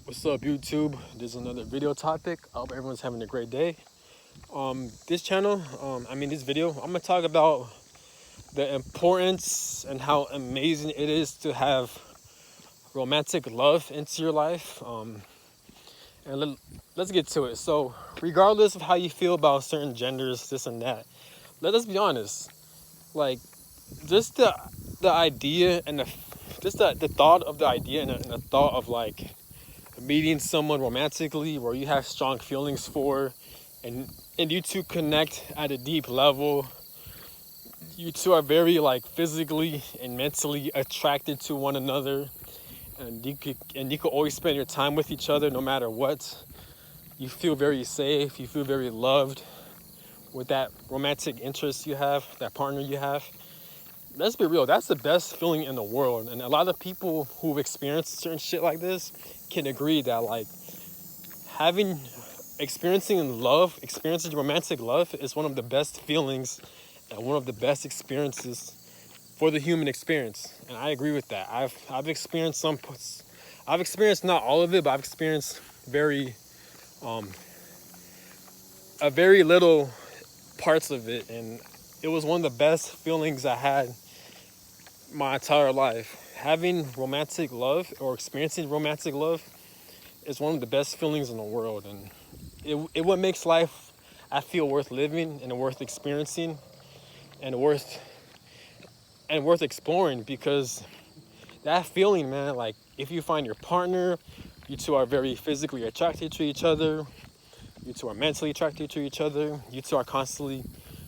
What's up, YouTube? This is another video topic. I hope everyone's having a great day. This channel, this video, I'm gonna talk about the importance and how amazing it is to have romantic love into your life. Let's get to it. So, regardless of how you feel about certain genders, this and that, let us be honest. Like, just the idea and the thought of the idea and the thought of like meeting someone romantically where you have strong feelings for and you two connect at a deep level. You two are very like physically and mentally attracted to one another, and you could always spend your time with each other no matter what. You feel very safe, you feel very loved with that romantic interest you have, that partner you have. Let's be real, that's the best feeling in the world. And a lot of people who've experienced certain shit like this can agree that like experiencing romantic love is one of the best feelings and one of the best experiences for the human experience. And I agree with that. I've experienced not all of it, but I've experienced a very little parts of it, and it was one of the best feelings I had my entire life. Having romantic love or experiencing romantic love is one of the best feelings in the world, and it what makes life, I feel, worth living and worth experiencing and worth exploring. Because that feeling, man, like if you find your partner, you two are very physically attracted to each other, you two are mentally attracted to each other, you two are constantly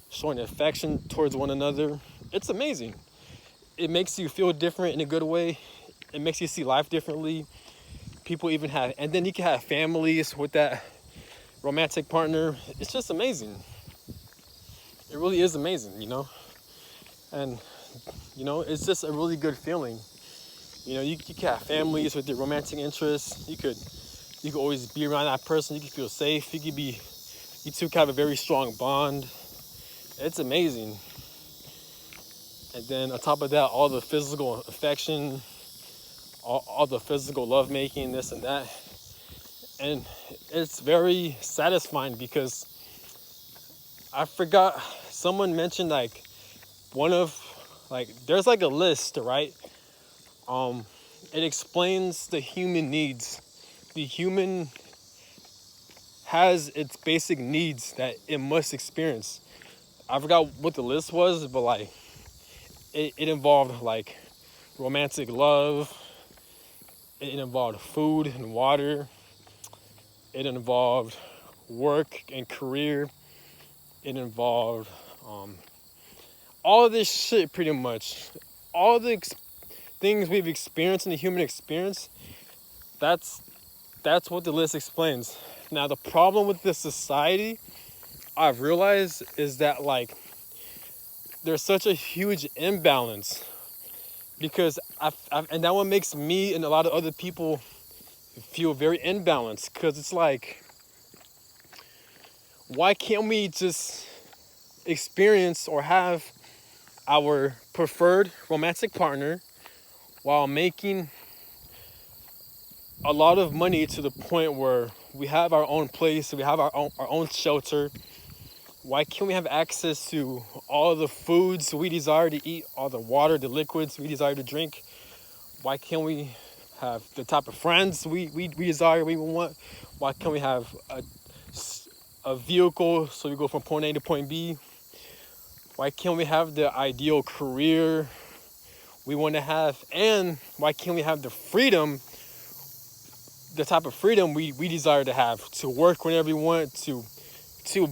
showing affection towards one another. It's amazing. It makes you feel different in a good way. It makes you see life differently. And then you can have families with that romantic partner. It's just amazing. It really is amazing, And, it's just a really good feeling. You can have families with your romantic interests. You could always be around that person. You can feel safe. You two can have a very strong bond. It's amazing. And then on top of that, all the physical affection, all the physical lovemaking, this and that. And it's very satisfying because I forgot, someone mentioned there's like a list, right? It explains the human needs. The human has its basic needs that it must experience. I forgot what the list was, but like it involved like romantic love. It involved food and water. It involved work and career. It involved all of this shit, pretty much. All the things we've experienced in the human experience, that's what the list explains. Now, the problem with this society, I've realized, is that like there's such a huge imbalance, because and that one makes me and a lot of other people feel very imbalanced, because it's like, why can't we just experience or have our preferred romantic partner while making a lot of money to the point where we have our own place, we have our own shelter? Why can't we have access to all the foods we desire to eat, all the water, the liquids we desire to drink? Why can't we have the type of friends we desire, we want? Why can't we have a vehicle so we go from point A to point B? Why can't we have the ideal career we want to have? And why can't we have the freedom, the type of freedom we desire to have, to work whenever we want, to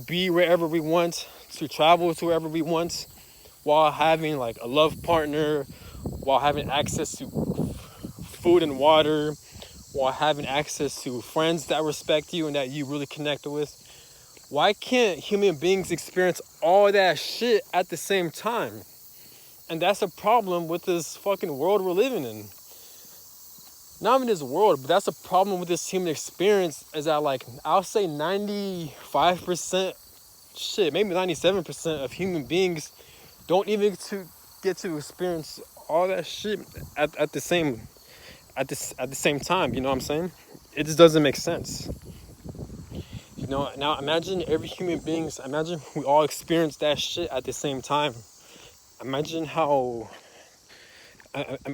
be wherever we want, to travel to wherever we want, while having like a love partner, while having access to food and water, while having access to friends that respect you and that you really connect with? Why can't human beings experience all that shit at the same time? And that's a problem with this fucking world we're living in. Not even this world, but that's a problem with this human experience, is that like, I'll say 95%, shit, maybe 97% of human beings don't even get to experience all that shit at the same at the same time. You know what I'm saying? It just doesn't make sense. You know, now imagine every human beings. Imagine we all experience that shit at the same time. Imagine how.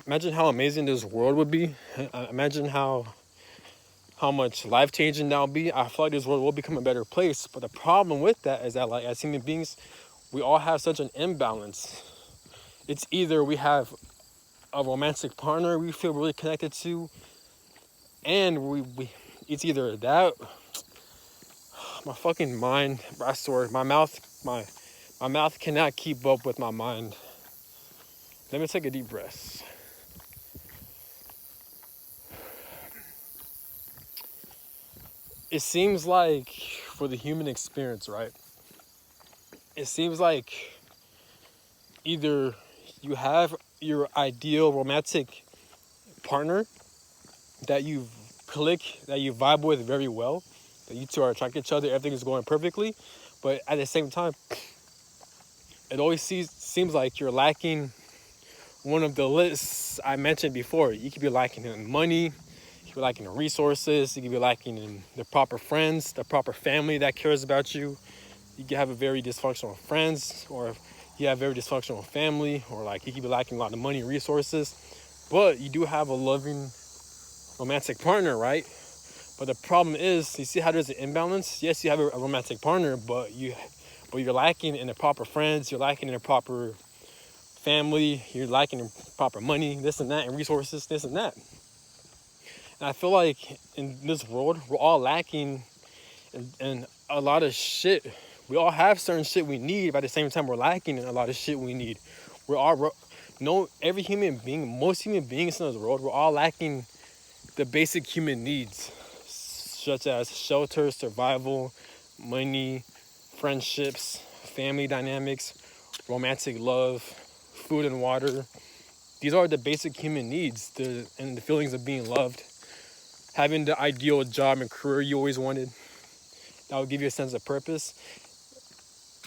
Imagine how amazing this world would be. Imagine how much life changing that would be. I feel like this world will become a better place. But the problem with that is that, like, as human beings, we all have such an imbalance. It's either we have a romantic partner we feel really connected to, and we it's either that. My fucking mind, I swear, my mouth cannot keep up with my mind. Let me take a deep breath. It seems like for the human experience, right? It seems like either you have your ideal romantic partner that you click, that you vibe with very well, that you two are attracted to each other, everything is going perfectly, but at the same time, it always seems like you're lacking one of the lists I mentioned before. You could be lacking in money, you could be lacking in resources, you could be lacking in the proper friends, the proper family that cares about you. You could have a very dysfunctional friends, or you have a very dysfunctional family, or like you could be lacking a lot of money and resources, but you do have a loving romantic partner, right? But the problem is, you see how there's an imbalance? Yes, you have a romantic partner, but you're lacking in the proper friends, you're lacking in the proper family, you're lacking in proper money, this and that, and resources, this and that. And I feel like in this world, we're all lacking in a lot of shit. We all have certain shit we need, but at the same time, we're lacking in a lot of shit we need. Every human being, most human beings in this world, we're all lacking the basic human needs, such as shelter, survival, money, friendships, family dynamics, romantic love, food and water. These are the basic human needs, and the feelings of being loved. Having the ideal job and career you always wanted, that will give you a sense of purpose.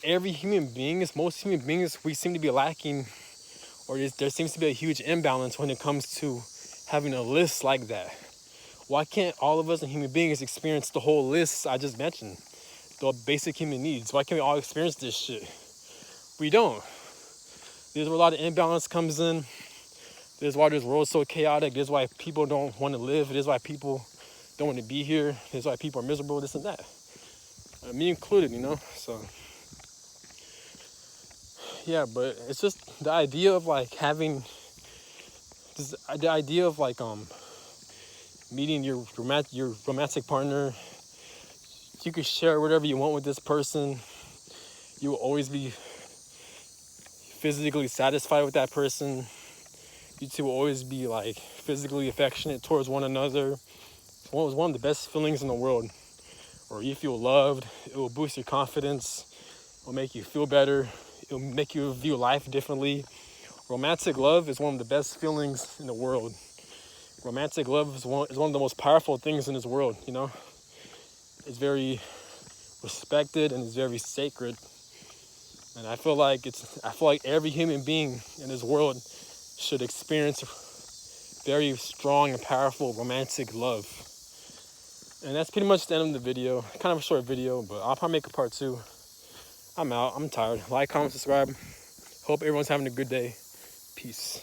Most human beings, we seem to be lacking, or there seems to be a huge imbalance when it comes to having a list like that. Why can't all of us as human beings experience the whole list I just mentioned? The basic human needs. Why can't we all experience this shit? We don't. This is where a lot of imbalance comes in. This is why this world is so chaotic. This is why people don't want to live. This is why people don't want to be here. This is why people are miserable, this and that. Me included, you know? So, yeah, but it's just the idea of like meeting your romantic partner. You could share whatever you want with this person. You will always be physically satisfied with that person. You two will always be like physically affectionate towards one another. It's one of the best feelings in the world. Or you feel loved. It will boost your confidence. It will make you feel better. It will make you view life differently. Romantic love is one of the best feelings in the world. Romantic love is one of the most powerful things in this world, you know? It's very respected and it's very sacred. And I feel like every human being in this world should experience very strong and powerful romantic love. And that's pretty much the end of the video. Kind of a short video, but I'll probably make a part 2. I'm out. I'm tired. Like, comment, subscribe. Hope everyone's having a good day. Peace.